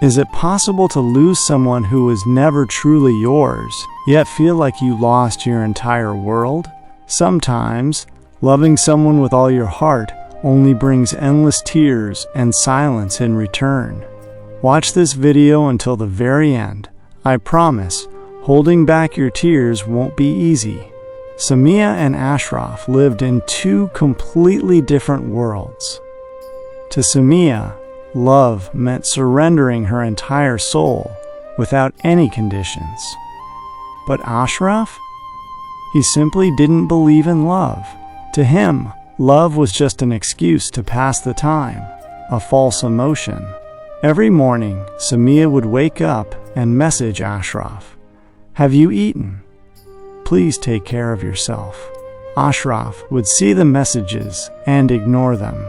Is it possible to lose someone who was never truly yours, yet feel like you lost your entire world? Sometimes, loving someone with all your heart only brings endless tears and silence in return. Watch this video until the very end. I promise, holding back your tears won't be easy. Samia and Ashraf lived in two completely different worlds. To Samia, love meant surrendering her entire soul without any conditions. But Ashraf? He simply didn't believe in love. To him, love was just an excuse to pass the time, a false emotion. Every morning, Samia would wake up and message Ashraf, "Have you eaten? Please take care of yourself." Ashraf would see the messages and ignore them.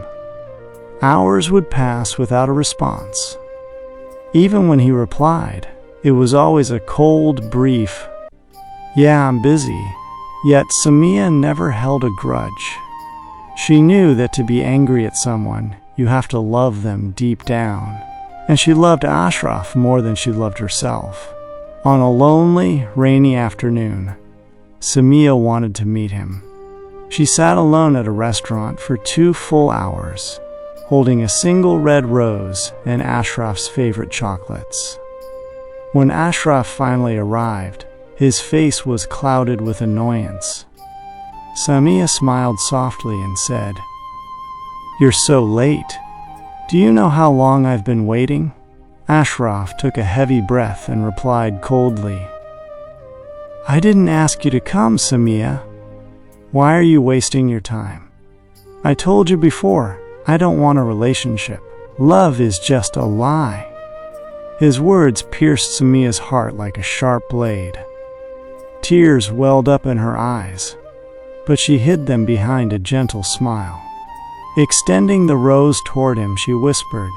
Hours would pass without a response. Even when he replied, it was always a cold, brief, "Yeah, I'm busy." Yet Samia never held a grudge. She knew that to be angry at someone, you have to love them deep down. And she loved Ashraf more than she loved herself. On a lonely, rainy afternoon, Samia wanted to meet him. She sat alone at a restaurant for 2 full hours, holding a single red rose and Ashraf's favorite chocolates. When Ashraf finally arrived, his face was clouded with annoyance. Samia smiled softly and said, "You're so late. Do you know how long I've been waiting?" Ashraf took a heavy breath and replied coldly, "I didn't ask you to come, Samia. Why are you wasting your time? I told you before, I don't want a relationship. Love is just a lie." His words pierced Samia's heart like a sharp blade. Tears welled up in her eyes, but she hid them behind a gentle smile. Extending the rose toward him, she whispered,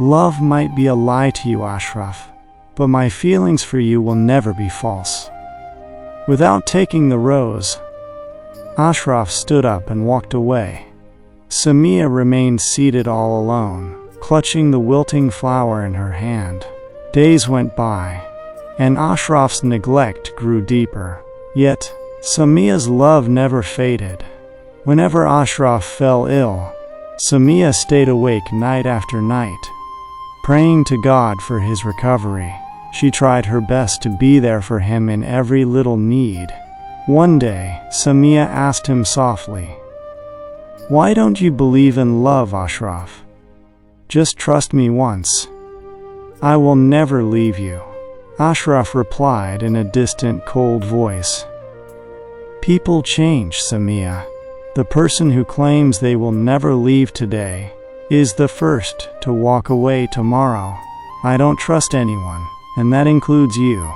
"Love might be a lie to you, Ashraf, but my feelings for you will never be false." Without taking the rose, Ashraf stood up and walked away. Samia remained seated all alone, clutching the wilting flower in her hand. Days went by, and Ashraf's neglect grew deeper. Yet, Samia's love never faded. Whenever Ashraf fell ill, Samia stayed awake night after night, praying to God for his recovery. She tried her best to be there for him in every little need. One day, Samia asked him softly, "Why don't you believe in love, Ashraf? Just trust me once. I will never leave you." Ashraf replied in a distant, cold voice, "People change, Samia. The person who claims they will never leave today is the first to walk away tomorrow. I don't trust anyone, and that includes you."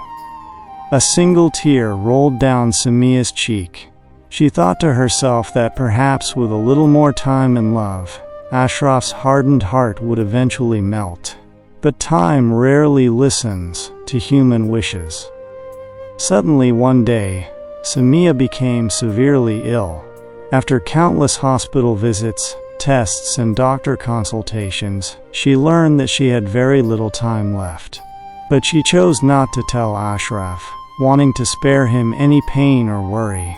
A single tear rolled down Samia's cheek. She thought to herself that perhaps with a little more time and love, Ashraf's hardened heart would eventually melt. But time rarely listens to human wishes. Suddenly one day, Samia became severely ill. After countless hospital visits, tests, and doctor consultations, she learned that she had very little time left. But she chose not to tell Ashraf, wanting to spare him any pain or worry.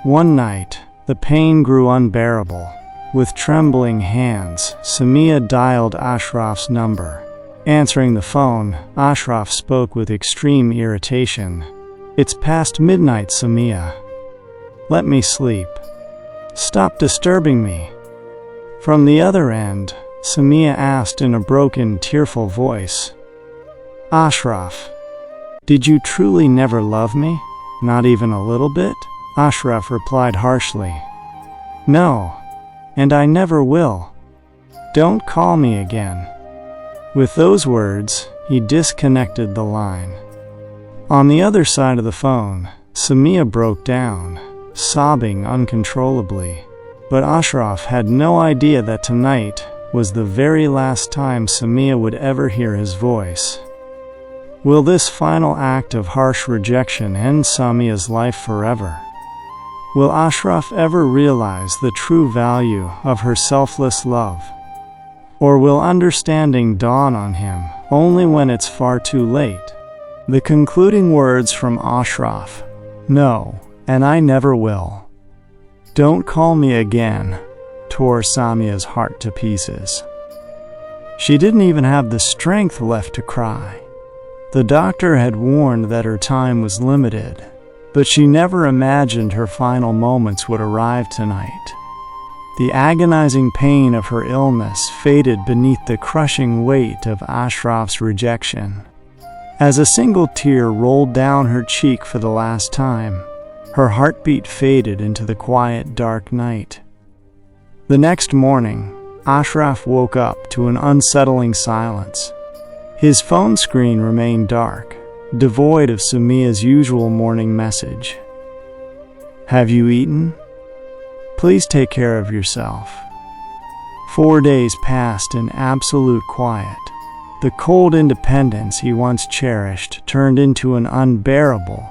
One night, the pain grew unbearable. With trembling hands, Samia dialed Ashraf's number. Answering the phone, Ashraf spoke with extreme irritation. "It's past midnight, Samia. Let me sleep. Stop disturbing me." From the other end, Samia asked in a broken, tearful voice, "Ashraf, did you truly never love me? Not even a little bit?" Ashraf replied harshly, "No, and I never will. Don't call me again." With those words, he disconnected the line. On the other side of the phone, Samia broke down, sobbing uncontrollably. But Ashraf had no idea that tonight was the very last time Samia would ever hear his voice. Will this final act of harsh rejection end Samia's life forever? Will Ashraf ever realize the true value of her selfless love? Or will understanding dawn on him only when it's far too late? The concluding words from Ashraf, "No, and I never will. Don't call me again," tore Samia's heart to pieces. She didn't even have the strength left to cry. The doctor had warned that her time was limited, but she never imagined her final moments would arrive tonight. The agonizing pain of her illness faded beneath the crushing weight of Ashraf's rejection. As a single tear rolled down her cheek for the last time, her heartbeat faded into the quiet, dark night. The next morning, Ashraf woke up to an unsettling silence. His phone screen remained dark, devoid of Samia's usual morning message. "Have you eaten? Please take care of yourself." 4 days passed in absolute quiet. The cold independence he once cherished turned into an unbearable,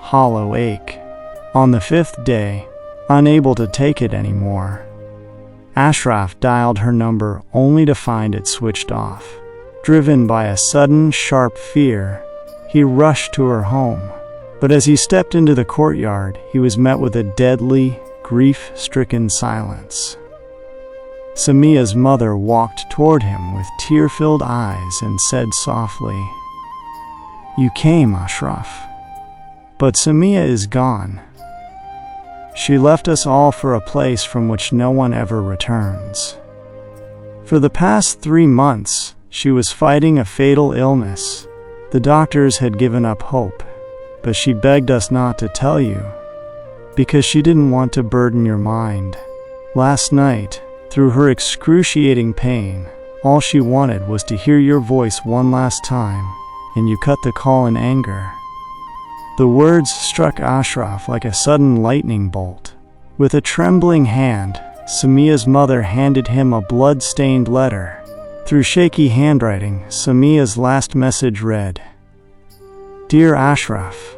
hollow ache. On the 5th day, unable to take it anymore, Ashraf dialed her number only to find it switched off. Driven by a sudden, sharp fear, he rushed to her home. But as he stepped into the courtyard, he was met with a deadly, grief-stricken silence. Samia's mother walked toward him with tear-filled eyes and said softly, "You came, Ashraf. But Samia is gone. She left us all for a place from which no one ever returns." For the past 3 months, she was fighting a fatal illness. The doctors had given up hope, but she begged us not to tell you, because she didn't want to burden your mind. Last night, through her excruciating pain, all she wanted was to hear your voice one last time, and you cut the call in anger. The words struck Ashraf like a sudden lightning bolt. With a trembling hand, Samia's mother handed him a blood-stained letter. Through shaky handwriting, Samia's last message read, "Dear Ashraf,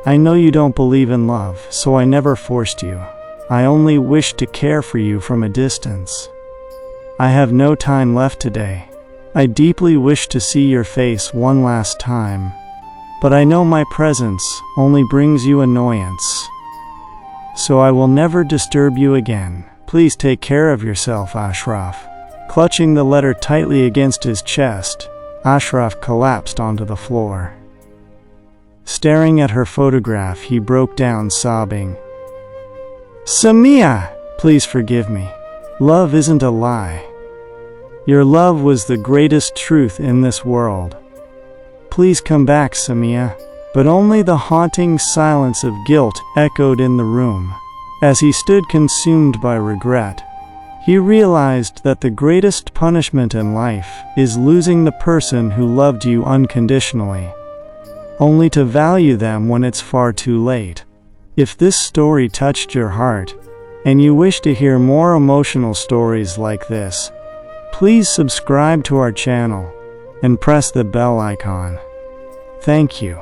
I know you don't believe in love, so I never forced you. I only wished to care for you from a distance. I have no time left today. I deeply wish to see your face one last time, but I know my presence only brings you annoyance. So I will never disturb you again. Please take care of yourself, Ashraf." Clutching the letter tightly against his chest, Ashraf collapsed onto the floor. Staring at her photograph, he broke down, sobbing, "Samia, please forgive me. Love isn't a lie. Your love was the greatest truth in this world. Please come back, Samia." But only the haunting silence of guilt echoed in the room. As he stood consumed by regret, he realized that the greatest punishment in life is losing the person who loved you unconditionally, only to value them when it's far too late. If this story touched your heart, and you wish to hear more emotional stories like this, please subscribe to our channel and press the bell icon. Thank you.